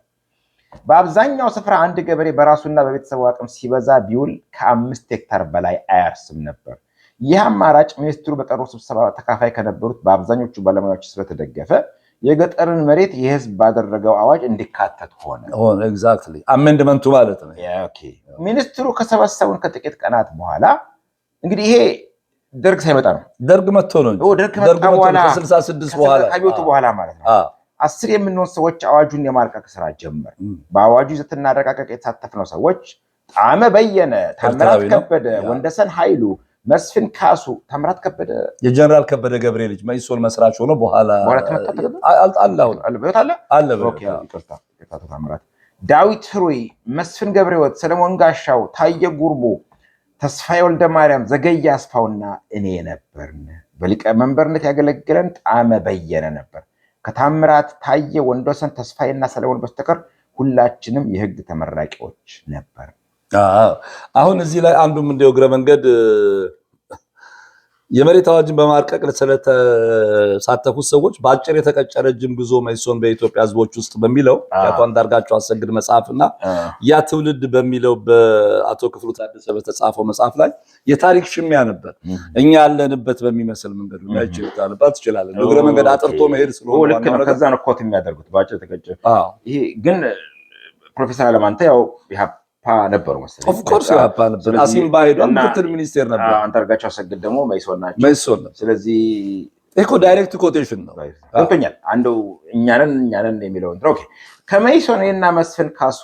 Speaker 1: በአብዛኛው ስፍራ አንድ ገበሬ በራሱና በቤተሰቡ አቅም ሲበዛ ቢውል ከ5 ሄክታር በላይ አያርስም ነበር። ይህ አማራጭ ሚኒስትሩ በጠሩ ስብሰባ ተካፋይ ከነበሩት በአብዛኞቹ ባለሙያዎች ስለተደገፈ የገጠርን መሬት የህዝብ ባደረገው አዋጅ እንዲካተት ሆነ።
Speaker 2: ኤግዛክትሊ አሜንድመንቱ ማለት ነው።
Speaker 1: ሚኒስትሩ ከሰበሰቡን ከጥቂት ቀናት በኋላ እንግዲህ ይሄ ደርግ ሳይመጣ ነው።
Speaker 2: ደርግ መጥቶ ነው።
Speaker 1: ደርግ መጣ በኋላ
Speaker 2: ከ66 በኋላ
Speaker 1: ከአብዮቱ በኋላ ማለት ነው። 10 የምንሆን ሰዎች አዋጁን የማርቀቅ ስራ ጀመር። በአዋጁ ይዘትና አረቃቀቅ የተሳተፍነው ሰዎች ጣመ በየነ፣ ታምራት ከበደ፣ ወንደሰን ኃይሉ፣ መስፍን ካሱ። ታምራት ከበደ
Speaker 2: የጀነራል ከበደ ገብሬ ልጅ መኢሶን መስራች ሆኖ በኋላ
Speaker 1: ዳዊት ህሩይ፣ መስፍን ገብረሕይወት፣ ሰለሞን ጋሻው፣ ታየ ጉርሙ፣ ተስፋዬ ወልደ ማርያም፣ ዘገየ አስፋውና እኔ ነበርን። በሊቀመንበርነት ያገለግለን ጣመ በየነ ነበር። ከታምራት ታየ፣ ወንዶሰን፣ ተስፋዬና ሰለሞን በስተቀር ሁላችንም የህግ ተመራቂዎች ነበር።
Speaker 2: አሁን እዚህ ላይ አንዱም እንደው እግረ መንገድ የመሬት አዋጅን በማርቀቅ ስለተሳተፉት ሰዎች በአጭር የተቀጨ ረጅም ጉዞ መኢሶን በኢትዮጵያ ህዝቦች ውስጥ በሚለው የአቶ አንዳርጋቸው አሰግድ መጽሐፍና ያ ትውልድ በሚለው በአቶ ክፍሉ ታደሰ በተጻፈው መጽሐፍ ላይ የታሪክ ሽሚያ ነበር። እኛ ያለንበት በሚመስል መንገድ ነው ያጭልታልባት ይችላል። እግረ መንገድ አጥርቶ መሄድ ስለሆነ
Speaker 1: ልክ ነው። ከዛ ነው ኮት የሚያደርጉት በአጭር የተቀጨ። ይሄ ግን ፕሮፌሰር አለማንተ ያው ነበሩ መሰለኝ።
Speaker 2: ኦፍ ኮርስ ነበር። አሲምባ ሄዷል፣ ምክትል ሚኒስቴር ነበር።
Speaker 1: አንዳርጋቸው አሰግድ ደግሞ መኢሶን ናቸው።
Speaker 2: መኢሶን ነው።
Speaker 1: ስለዚህ
Speaker 2: እኮ ዳይሬክት ኮቴሽን ነው።
Speaker 1: ገብቶኛል። አንዱ እኛንን የሚለው ኦኬ። ከመኢሶን እና መስፍን ካሱ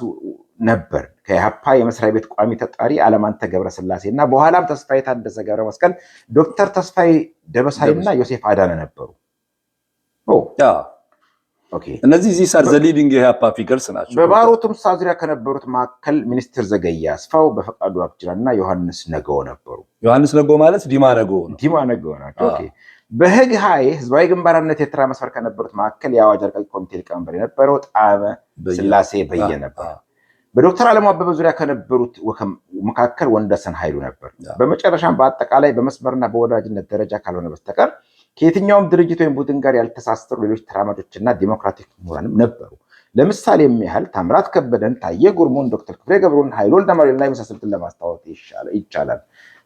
Speaker 1: ነበር። ከኢሃፓ የመስሪያ ቤት ቋሚ ተጣሪ አለማንተ ገብረስላሴ እና በኋላም ተስፋዬ ታደሰ ገብረ መስቀል፣ ዶክተር ተስፋዬ ደበሳይና ዮሴፍ አዳነ ነበሩ።
Speaker 2: እነዚህ ዚህ ሳር ዘሊዲንግ የኢሃፓ ፊገርስ ናቸው።
Speaker 1: በባሮ ቱምሳ ዙሪያ ከነበሩት መካከል ሚኒስትር ዘገየ አስፋው፣ በፈቃዱ አብጅራና ዮሐንስ ነገዎ ነበሩ።
Speaker 2: ዮሐንስ ነገዎ ማለት ዲማ ነገዎ ነው።
Speaker 1: ዲማ ነገዎ ናቸው። ኦኬ። በህግ ሀይ ህዝባዊ ግንባርነት ኤርትራ መስፈር ከነበሩት መካከል የአዋጅ አርቃቂ ኮሚቴ ሊቀመንበር የነበረው ጣመ ስላሴ በየ ነበር። በዶክተር አለሙ አበበ ዙሪያ ከነበሩት መካከል ወንደሰን ኃይሉ ነበር። በመጨረሻም በአጠቃላይ በመስመርና በወዳጅነት ደረጃ ካልሆነ በስተቀር ከየትኛውም ድርጅት ወይም ቡድን ጋር ያልተሳሰሩ ሌሎች ተራማጆችና ዲሞክራቲክ ምሁራንም ነበሩ። ለምሳሌ የሚያህል ታምራት ከበደን፣ ታየ ጉርሙን፣ ዶክተር ክፍሌ ገብሩን፣ ኃይሉ ወልደማርያምና የመሳሰሉትን ለማስታወስ ይቻላል።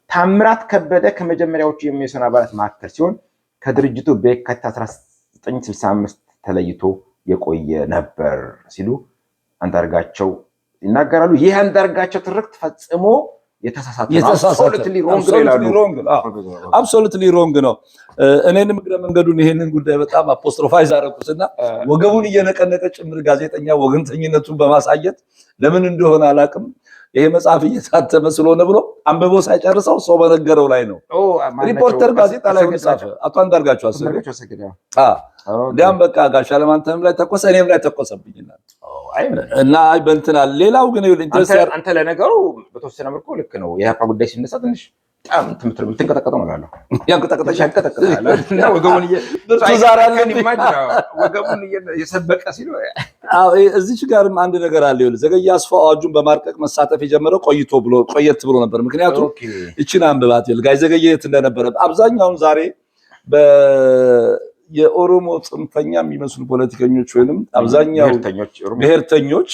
Speaker 1: ታምራት ከበደ ከመጀመሪያዎቹ የመኢሶን አባላት መካከል ሲሆን ከድርጅቱ በየካቲት 1965 ተለይቶ የቆየ ነበር ሲሉ አንዳርጋቸው ይናገራሉ። ይህ አንዳርጋቸው ትርክት ፈጽሞ
Speaker 2: አብሶሉትሊ ሮንግ ነው። እኔንም እግረ መንገዱን ይሄንን ጉዳይ በጣም አፖስትሮፋይዝ አደረኩትና ወገቡን እየነቀነቀ ጭምር ጋዜጠኛ ወገንተኝነቱን በማሳየት ለምን እንደሆነ አላውቅም ይሄ መጽሐፍ እየታተመ ስለሆነ ብሎ አንብቦ ሳይጨርሰው ሰው በነገረው ላይ ነው ሪፖርተር ጋዜጣ ላይ ጻፈ። አቶ አንዳርጋቸው አሰግድ እንዲያም በቃ ጋሽ አለማንተም ላይ ተቆሰ፣ እኔም ላይ ተቆሰብኝና እና አይ በእንትና ሌላው ግን
Speaker 1: አንተ ለነገሩ በተወሰነ መልኩ ልክ ነው። የኢሃፓ ጉዳይ ሲነሳ ትንሽ በጣም የምትንቀጠቀጠው ነገር አለው።
Speaker 2: ያንቀጠቀጠሽ
Speaker 1: ያንቀጠቀጣል እና ወገቡን እየሰበቀ ሲሉ
Speaker 2: እዚች ጋርም አንድ ነገር አለ። ይኸውልህ ዘገየ አስፋው አዋጁን በማርቀቅ መሳተፍ የጀመረው ቆየት ብሎ ነበር። ምክንያቱም እቺን አንብባት ይኸውልህ ጋይ ዘገየ የት እንደነበረ አብዛኛውን ዛሬ የኦሮሞ ጽንፈኛ የሚመስሉ ፖለቲከኞች ወይንም አብዛኛው ብሔርተኞች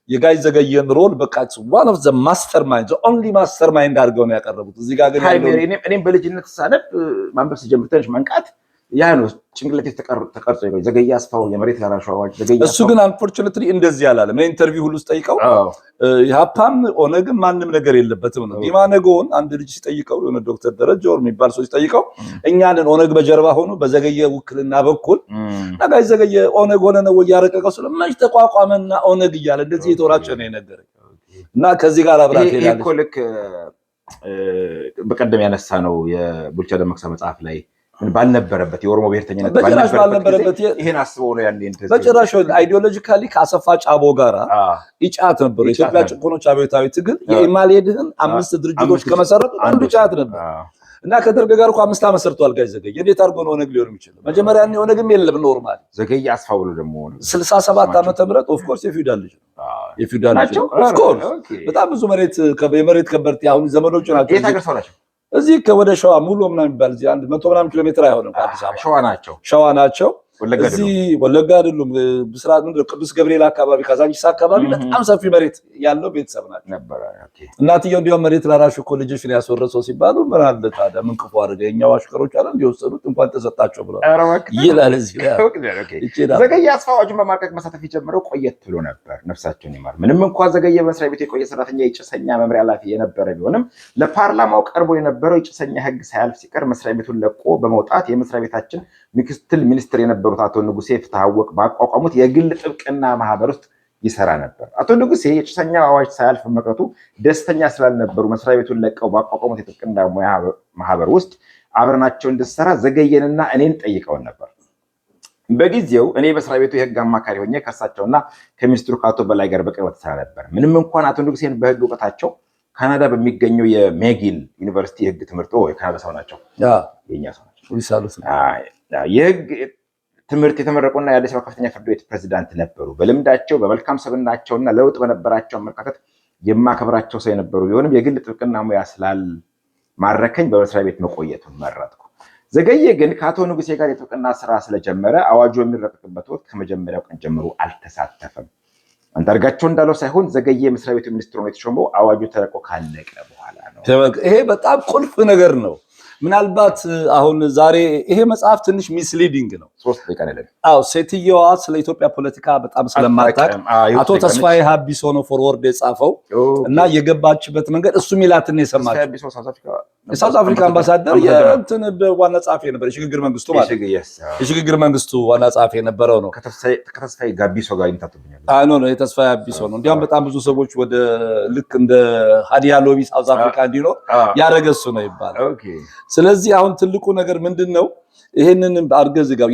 Speaker 2: የጋይ ዘገየን ሮል በቃ one of the mastermind the only mastermind አድርገው ነው ያቀረቡት። እዚህ ጋር ግን
Speaker 1: እኔም በልጅነት ሳነብ ማንበብ ሲጀምር ትንሽ መንቃት ያ ነው ጭንቅላቴ ተቀርጾ ነው ዘገየ አስፋው የመሬት ላራሹ አዋጅ ዘገየ
Speaker 2: እሱ ግን አንፎርቹኔትሊ እንደዚህ ያላለም ነው። ኢንተርቪው ሁሉ ጠይቀው ያፓም ኦነግም ማንም ነገር የለበትም ነው። ዲማነጎን አንድ ልጅ ሲጠይቀው የሆነ ዶክተር ደረጃ ወር የሚባል ሰው ሲጠይቀው እኛንን ኦነግ በጀርባ ሆኖ በዘገየ ውክልና በኩል ጋይ ዘገየ ኦነግ ሆነ ነው ያረቀቀው ስለማይሽ ተቋቋመና ኦነግ እያለ እንደዚህ የተወራጨ ነው የነገረኝ እና ከዚህ ጋር አብራት ይላል
Speaker 1: እኮ ልክ በቀደም ያነሳ ነው የቡልቻ ደመቅሳ መጽሐፍ ላይ ባልነበረበት የኦሮሞ ብሔርተኝነት
Speaker 2: ባልነበረበት
Speaker 1: ይሄን አስበው ነው ያለ እንት
Speaker 2: በጭራሽ አይዲዮሎጂካሊ ከአሰፋ ጫቦ ጋራ ይጫት ነበር። የኢትዮጵያ ጭቆኖች አብዮታዊ ትግል የኢማሌድህን 5 ድርጅቶች ከመሰረቱ አንዱ ይጫት ነበር እና ከደርግ ጋር እኮ 5 ዓመት ሰርቷል። ጋይ ዘገየ እንዴት አድርጎ ነው ኦነግ ሊሆን የሚችለው? መጀመሪያ እኔ ኦነግም የለም ኖርማል
Speaker 1: ዘገየ አስፋው ብሎ ደግሞ
Speaker 2: 67 ዓመተ ምህረት ኦፍ ኮርስ የፊውዳል ልጅ ነው የፊውዳል ልጅ ኦፍ ኮርስ በጣም ብዙ የመሬት ከበርቴ አሁን ዘመዶቹ ናቸው።
Speaker 1: የታገር ሰው ናቸው።
Speaker 2: እዚህ ከወደ ሸዋ ሙሉ ምናምን የሚባል እዚህ 100 ምናምን ኪሎ ሜትር አይሆንም ከአዲስ አበባ ሸዋ ናቸው። እዚህ ወለጋ አይደሉም ብስራት ምንድነው ቅዱስ ገብርኤል አካባቢ ካዛንቺስ አካባቢ በጣም ሰፊ መሬት ያለው ቤተሰብ ናቸው ነበር። እናትየው እንዲያው መሬት ላራሹ እኮ ልጅሽን ያስወረሰው ሲባሉ ምን አለ ታዲያ ምን ክፉ አደረገ የኛው አሽከሮች አለ እንዲወሰዱት እንኳን ተሰጣቸው ብለው ይላል። እዚህ
Speaker 1: ዘገየ አስፋው አዋጁን በማርቀቅ መሳተፍ የጀመረው ቆየት ብሎ ነበር። ነፍሳቸውን ይማር። ምንም እንኳን ዘገየ መስሪያ ቤቱ የቆየ ሰራተኛ የጭሰኛ መምሪያ ኃላፊ የነበረ ቢሆንም ለፓርላማው ቀርቦ የነበረው የጭሰኛ ህግ ሳያልፍ ሲቀር መስሪያ ቤቱን ለቆ በመውጣት የመስሪያ ቤታችን ምክትል ሚኒስትር የነበሩት አቶ ንጉሴ ፍትሐወቅ ባቋቋሙት የግል ጥብቅና ማህበር ውስጥ ይሰራ ነበር። አቶ ንጉሴ የጭሰኛ አዋጅ ሳያልፍ መቅረቱ ደስተኛ ስላልነበሩ መስሪያ ቤቱን ለቀው ባቋቋሙት የጥብቅና ማህበር ውስጥ አብረናቸው እንድሰራ ዘገየንና እኔን ጠይቀውን ነበር። በጊዜው እኔ በመስሪያ ቤቱ የህግ አማካሪ ሆኜ ከእርሳቸውና ከሚኒስትሩ ከአቶ በላይ ጋር በቅርበት ሰራ ነበር። ምንም እንኳን አቶ ንጉሴን በህግ እውቀታቸው ካናዳ በሚገኘው የሜጊል ዩኒቨርሲቲ የህግ ትምህርት የካናዳ ሰው ናቸው የኛ ሰው ናቸው የህግ ትምህርት የተመረቁና የአዲስ አበባ ከፍተኛ ፍርድ ቤት ፕሬዝዳንት ነበሩ። በልምዳቸው በመልካም ሰብናቸውና ለውጥ በነበራቸው አመለካከት የማከብራቸው ሰው የነበሩ ቢሆንም የግል ጥብቅና ሙያ ስላልማረከኝ በመስሪያ ቤት መቆየቱን መረጥኩ። ዘገየ ግን ከአቶ ንጉሴ ጋር የጥብቅና ስራ ስለጀመረ አዋጁ የሚረቀቅበት ወቅት ከመጀመሪያው ቀን ጀምሮ አልተሳተፈም። አንዳርጋቸው እንዳለው ሳይሆን ዘገየ መስሪያ ቤቱ ሚኒስትር ሆኖ የተሾመው አዋጁ ተረቆ ካለቀ በኋላ ነው።
Speaker 2: ይሄ በጣም ቁልፍ ነገር ነው። ምናልባት አሁን ዛሬ ይሄ መጽሐፍ ትንሽ ሚስሊዲንግ ነው።
Speaker 1: 3 ደቂቃ አይደለም።
Speaker 2: ሴትየዋ ስለ ኢትዮጵያ ፖለቲካ በጣም ስለማታውቅ አቶ ተስፋዬ ሀቢሶ ነው ፎርወርድ የጻፈው እና የገባችበት መንገድ እሱ ሚላትን የሰማችው የሳውዝ አፍሪካ አምባሳደር የእንትን ዋና ጸሐፊ ነበር። የሽግግር መንግስቱ ማለት የሽግግር መንግስቱ ዋና ጸሐፊ የነበረው ነው።
Speaker 1: ከተስፋዬ ጋቢሶ ጋር ይንታጥብኛል።
Speaker 2: ነው የተስፋዬ ሀቢሶ ነው። እንዲያውም በጣም ብዙ ሰዎች ወደ ልክ እንደ ሃዲያ ሎቢ ሳውዝ አፍሪካ እንዲኖር ያረገሱ ነው ይባላል። ስለዚህ አሁን ትልቁ ነገር ምንድነው? ይሄንን አርገዝ ጋር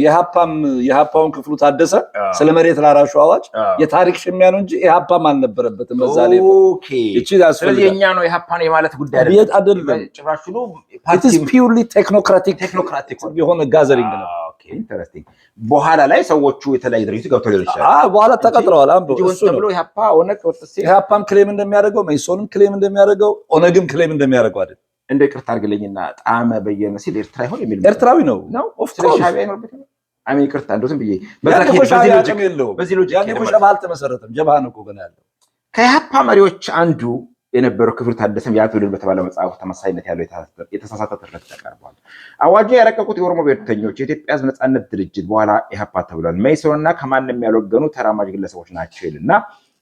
Speaker 2: የሃፓውን ክፍሉ ታደሰ ስለ መሬት ላራሹ አዋጅ የታሪክ ሽሚያ ነው እንጂ የሃፓም አልነበረበትም። በዛሌ
Speaker 1: ኦኬ እቺ ስለዚህ የኛ ነው የሃፓ ነው የማለት ጉዳይ
Speaker 2: አይደለም። ጭራሹ ነው it is purely technocratic የሆነ ጋዘሪንግ ነው።
Speaker 1: ኦኬ ኢንተረስቲንግ። በኋላ ላይ ሰዎቹ የተለያየ ድርጅት ገብተው ሊሆን ይችላል።
Speaker 2: በኋላ ተቀጥረዋል።
Speaker 1: እሱ ነው የሃፓ ኦነግ ወጥቼ
Speaker 2: የሃፓም ክሌም እንደሚያደርገው መይሶንም ክሌም እንደሚያደርገው ኦነግም ክሌም እንደሚያደርገው አይደል?
Speaker 1: እንደ ይቅርታ አድርግልኝና ጣመ በየነ ሲል ኤርትራ ይሆን የሚል
Speaker 2: ኤርትራዊ ነው
Speaker 1: ኦፍ ኮርስ ሻቢያ ይኖርበት ነው። አሜን ይቅርታ እንደው ዝም ብዬ
Speaker 2: በዚህ ሎጂክ ያኔ እኮ ሸባ አልተመሰረተም። ጀብሃ ነው እኮ ገና ያለው።
Speaker 1: ከኢህአፓ መሪዎች አንዱ የነበረው ክፍሉ ታደሰም ያ ትውልድ በተባለው መጽሐፍ ተመሳሳይነት ያለው የተሳሳተ ትርክት ተቀርቧል። አዋጁ ያረቀቁት የኦሮሞ ብሔርተኞች የኢትዮጵያ ሕዝብ ነጻነት ድርጅት በኋላ ኢህአፓ ተብሏል። መኢሶንና ከማንም ያልወገኑ ተራማጅ ግለሰቦች ናቸው ይልና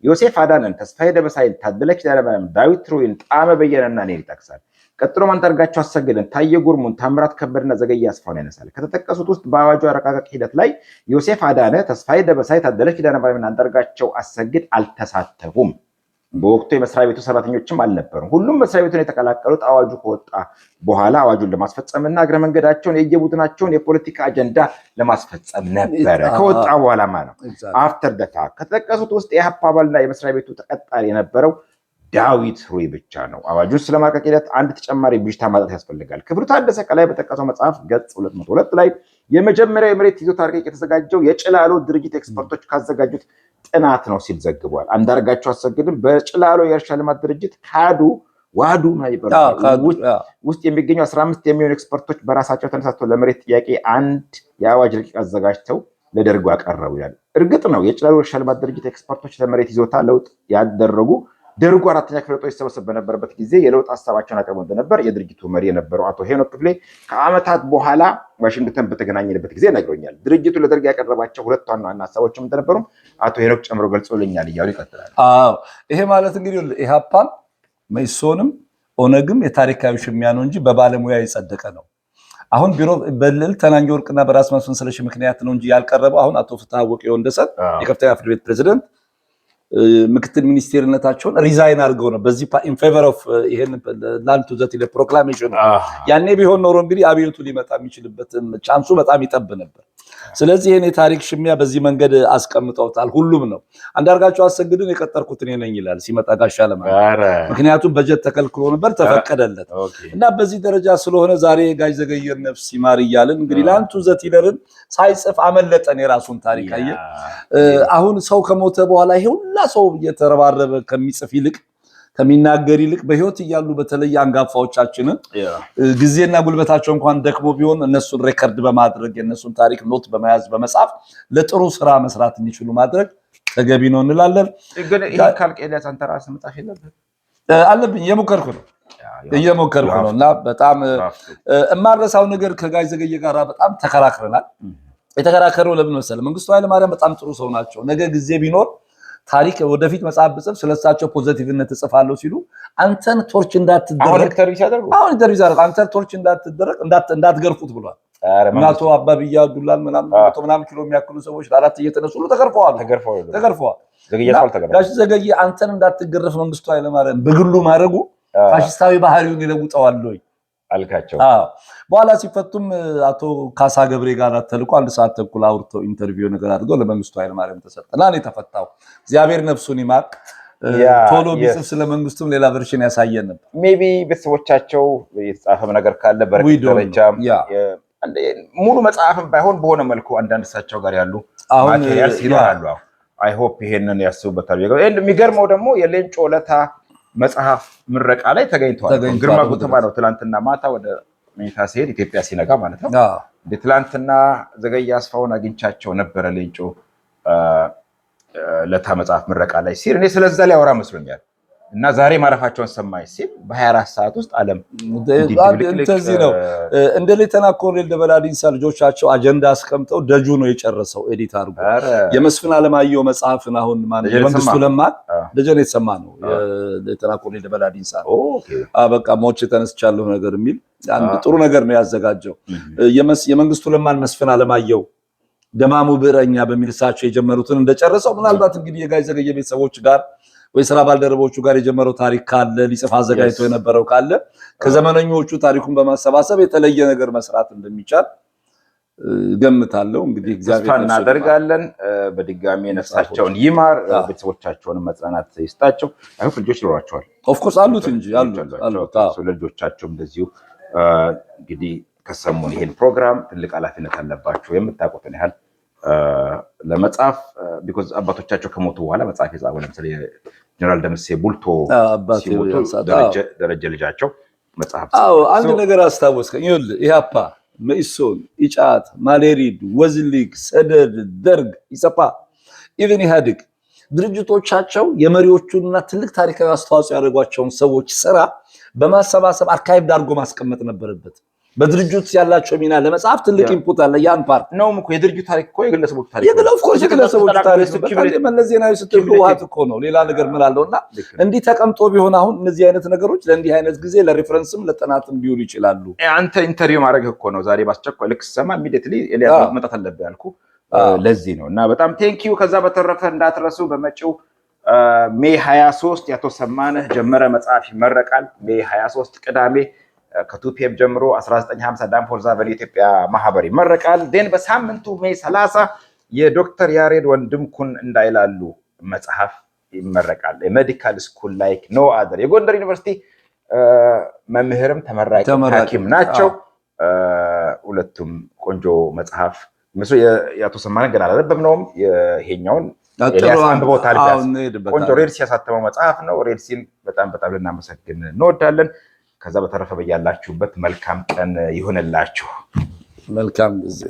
Speaker 1: ዮሴፍ አዳነን፣ ተስፋዬ ደበሳይን፣ ታደለ ኪዳነማርያም፣ ዳዊት ትሩይን፣ ጣመ በየነና እኔን ይጠቅሳል። ቀጥሎም አንዳርጋቸው አሰገደን፣ ታየ ጉርሙን፣ ታምራት ከበደና ዘገየ አስፋውን ያነሳል። ከተጠቀሱት ውስጥ በአዋጁ አረቃቀቅ ሂደት ላይ ዮሴፍ አዳነ፣ ተስፋዬ ደበሳይ፣ ታደለ ኪዳነማርያምና አንዳርጋቸው አሰግድ አልተሳተፉም። በወቅቱ የመስሪያ ቤቱ ሰራተኞችም አልነበሩም። ሁሉም መስሪያ ቤቱን የተቀላቀሉት አዋጁ ከወጣ በኋላ አዋጁን ለማስፈጸምና እግረ መንገዳቸውን የየቡድናቸውን የፖለቲካ አጀንዳ ለማስፈጸም ነበረ። ከወጣ በኋላ ማለት ነው። አፍተር ደታ ከተጠቀሱት ውስጥ የኢህአፓ አባልና የመስሪያ ቤቱ ተቀጣሪ የነበረው ዳዊት ሩይ ብቻ ነው። አዋጁን ስለማርቀቅ ሂደት አንድ ተጨማሪ ብዥታ ማጣት ያስፈልጋል። ክብሩ ታደሰ ከላይ በጠቀሰው መጽሐፍ ገጽ 202 ላይ የመጀመሪያው የመሬት ይዞታ ረቂቅ የተዘጋጀው የጭላሎ ድርጅት ኤክስፐርቶች ካዘጋጁት ጥናት ነው ሲል ዘግቧል። አንዳርጋቸው አሰግድም በጭላሎ የእርሻ ልማት ድርጅት ዋዱ ውስጥ የሚገኙ 15 የሚሆኑ ኤክስፐርቶች በራሳቸው ተነሳስተው ለመሬት ጥያቄ አንድ የአዋጅ ረቂቅ አዘጋጅተው ለደርጉ አቀረቡ ይላል። እርግጥ ነው የጭላሎ የእርሻ ልማት ድርጅት ኤክስፐርቶች ለመሬት ይዞታ ለውጥ ያደረጉ ደርጉ 4ኛ ክፍለ ጦር ሲሰበሰብ በነበረበት ጊዜ የለውጥ ሀሳባቸውን አቅርበው እንደነበር የድርጅቱ መሪ የነበረው አቶ ሄኖክ ክፍሌ ከዓመታት በኋላ ዋሽንግተን በተገናኘንበት ጊዜ ነግሮኛል። ድርጅቱ ለደርግ ያቀረባቸው ሁለት ዋና ሀሳቦችም እንደነበሩ አቶ ሄኖክ ጨምሮ ገልጾልኛል እያሉ ይቀጥላል።
Speaker 2: ይሄ ማለት እንግዲህ ኢህአፓም መኢሶንም ኦነግም የታሪካዊ ሽሚያ ነው እንጂ በባለሙያ የጸደቀ ነው። አሁን ቢሮ በልዕልት ተናኘ ወርቅና በራስ መስፍን ስለሺ ምክንያት ነው እንጂ ያልቀረበው አሁን አቶ ፍትሐ ወቂዮ እንደሰጥ የከፍተኛ ፍርድ ቤት ፕሬዝዳንት ምክትል ሚኒስቴርነታቸውን ሪዛይን አድርገው ነው በዚህ ኢን ፌቨር ኦፍ ይሄን ላንድ ቱ ዘ ፕሮክላሜሽን ያኔ ቢሆን ኖሮ እንግዲህ አብዮቱ ሊመጣ የሚችልበት ቻንሱ በጣም ይጠብ ነበር። ስለዚህ ይሄን የታሪክ ሽሚያ በዚህ መንገድ አስቀምጠውታል። ሁሉም ነው አንዳርጋቸው አሰግድን የቀጠርኩት እኔ ነኝ ይላል ሲመጣ ጋሻ ለማለት ምክንያቱም በጀት ተከልክሎ ነበር ተፈቀደለት እና በዚህ ደረጃ ስለሆነ ዛሬ ጋሽ ዘገየር ነፍስ ይማር እያልን እንግዲህ ላንድ ቱ ዘ ቲለርን ሳይጽፍ አመለጠን የራሱን ታሪክ አየ። አሁን ሰው ከሞተ በኋላ ይሄ ሁላ ሰው እየተረባረበ ከሚጽፍ ይልቅ ከሚናገር ይልቅ በህይወት እያሉ በተለይ አንጋፋዎቻችንን ጊዜና ጉልበታቸው እንኳን ደክሞ ቢሆን እነሱን ሬከርድ በማድረግ የነሱን ታሪክ ኖት በመያዝ በመጻፍ ለጥሩ ስራ መስራት እንዲችሉ ማድረግ ተገቢ ነው እንላለን።
Speaker 1: ግን ይሄ ካልክ ኤልያስ አንተ ራስህ መጻፍ የለብህም?
Speaker 2: አለብኝ እየሞከርኩ ነው እና በጣም እማረሳው ነገር ከጋሽ ዘገየ ጋር በጣም ተከራክረናል። የተከራከረው ለምን መሰለህ? መንግስቱ ኃይለማርያም በጣም ጥሩ ሰው ናቸው። ነገ ጊዜ ቢኖር ታሪክ ወደፊት መጽሐፍ ብጽፍ ስለሳቸው ፖዚቲቭነት እጽፋለሁ ሲሉ አንተን ቶርች እንዳትደረግ አንተን ቶርች እንዳትገርፉት ብሏል። እናቶ አባብያ ዱላን ምናምን ኪሎ የሚያክሉ ሰዎች ለአራት እየተነሱ ተገርፈዋል። ጋሽ ዘገየ አንተን እንዳትገረፍ መንግስቱ ኃይለማርያም በግሉ ማድረጉ ፋሽስታዊ ባህሪውን ይለውጠዋል ወይ
Speaker 1: አልካቸው።
Speaker 2: በኋላ ሲፈቱም አቶ ካሳ ገብሬ ጋር ተልቆ 1 ሰዓት ተኩል አውርተው ኢንተርቪው ነገር አድርገው ለመንግስቱ ኃይለማርያም ተሰጠና እኔ ተፈታው። እግዚአብሔር ነፍሱን ይማር። ቶሎ ቢጽፍ ስለመንግስቱም ሌላ ቨርሽን ያሳየን ነበር።
Speaker 1: ሜቢ ቤተሰቦቻቸው የተጻፈም ነገር ካለ በረከት ደረጃም ሙሉ መጽሐፍም ባይሆን በሆነ መልኩ አንዳንድ እሳቸው ጋር ያሉ ማቴሪያልስ ይኖራሉ። አይ ሆፕ ይሄንን ያስቡበታል። የሚገርመው ደግሞ የሌንጮ ለታ መጽሐፍ ምረቃ ላይ ተገኝተዋል። ግርማ ጉተማ ነው ትላንትና ማታ ወደ መኝታ ሲሄድ ኢትዮጵያ ሲነጋ ማለት ነው። ትላንትና ዘገየ አስፋውን አግኝቻቸው ነበረ ሌንጮ ለታ መጽሐፍ ምረቃ ላይ ሲል እኔ ስለዛ ላይ አወራ መስሎኛል እና ዛሬ ማረፋቸውን ሰማይ ሲል በ24 ሰዓት ውስጥ ዓለም
Speaker 2: እንደዚህ ነው። እንደ ሌተና ኮሎኔል ደበላ ዲንሳ ልጆቻቸው አጀንዳ አስቀምጠው ደጁ ነው የጨረሰው ኤዲት አድርጎ የመስፍን አለማየሁ መጽሐፍን አሁን ማን የመንግስቱ ለማን ደጀን የተሰማ ነው ሌተና ኮሎኔል ደበላ ዲንሳ በቃ ሞቼ ተነስቻለሁ ነገር የሚል አንድ ጥሩ ነገር ነው ያዘጋጀው። የመንግስቱ ለማን መስፍን አለማየሁ ደማሙ ብዕረኛ በሚል እሳቸው የጀመሩትን እንደጨረሰው ምናልባት እንግዲህ የጋሽ ዘገየ ቤተሰቦች ጋር ወይ ስራ ባልደረቦቹ ጋር የጀመረው ታሪክ ካለ ሊጽፍ አዘጋጅቶ የነበረው ካለ ከዘመነኞቹ ታሪኩን በማሰባሰብ የተለየ ነገር መስራት እንደሚቻል ገምታለሁ። እንግዲህ እግዚአብሔር
Speaker 1: እናደርጋለን። በድጋሚ ነፍሳቸውን ይማር፣ ቤተሰቦቻቸውን መጽናናት ይስጣቸው። አይሆን ልጆች ይኖራቸዋል።
Speaker 2: ኦፍ ኮርስ አሉት እንጂ አሉት።
Speaker 1: ልጆቻቸው እንደዚሁ እንግዲህ ከሰሙን ይሄን ፕሮግራም ትልቅ ኃላፊነት አለባቸው የምታውቁትን ያህል ለመጻፍ ቢኮዝ አባቶቻቸው ከሞቱ በኋላ መጽሐፍ የጻፈው ለምሳሌ ጀነራል ደምሴ ቡልቶ ሲሞቱ ደረጀ ልጃቸው መጽሐፍ
Speaker 2: አንድ ነገር አስታወስከኝ። ይኸውልህ ኢህአፓ፣ መኢሶን፣ ኢጫት፣ ማሌሪድ፣ ወዝሊግ፣ ሰደድ፣ ደርግ፣ ኢሰፓ ኢቭን ኢህአዴግ ድርጅቶቻቸው የመሪዎቹንና ትልቅ ታሪካዊ አስተዋጽኦ ያደረጓቸውን ሰዎች ስራ በማሰባሰብ አርካይቭ አድርጎ ማስቀመጥ ነበረበት። በድርጅት ያላቸው ሚና ለመጽሐፍ ትልቅ ኢንፑት አለ። ያን ፓርት
Speaker 1: ነው እኮ የድርጅቱ ታሪክ እኮ የግለሰቦች ታሪክ
Speaker 2: የግለሰቦች ታሪክ በቃ መለስ ዜናዊ ስትል ውሃት እኮ ነው ሌላ ነገር ምላለውና እንዲህ ተቀምጦ ቢሆን አሁን እነዚህ አይነት ነገሮች ለእንዲህ አይነት ጊዜ ለሪፈረንስም ለጥናትም ሊውሉ ይችላሉ።
Speaker 1: አንተ ኢንተርቪው ማድረግ እኮ ነው ዛሬ ባስቸኳይ ልክ ሰማ ኢሚዲየትሊ ኤልያስ መጣት አለበት ያልኩ ለዚህ ነው። እና በጣም ቴንኪዩ። ከዛ በተረፈ እንዳትረሱ በመጪው ሜይ 23 ያቶ ሰማነህ ጀመረ መጽሐፍ ይመረቃል። ሜይ 23 ቅዳሜ ከ2 ፒኤም ጀምሮ 1950 ዳንፎርዝ አቨኒ ኢትዮጵያ ማህበር ይመረቃል። ደን በሳምንቱ ሜይ 30 የዶክተር ያሬድ ወንድምኩን እንዳይላሉ መጽሐፍ ይመረቃል። ሜዲካል ስኩል ላይክ ኖ አዘር። የጎንደር ዩኒቨርሲቲ መምህርም ተመራቂ ሐኪም ናቸው። ሁለቱም ቆንጆ መጽሐፍ የአቶ ሰማነን ገና አላነበብነውም። ይሄኛውን ኤልያስ አንብቦታል። ቆንጆ ሬድሲ ያሳተመው መጽሐፍ ነው። ሬድሲን በጣም ልናመሰግን እንወዳለን። ከዛ በተረፈ በያላችሁበት መልካም ቀን ይሁንላችሁ።
Speaker 2: መልካም ጊዜ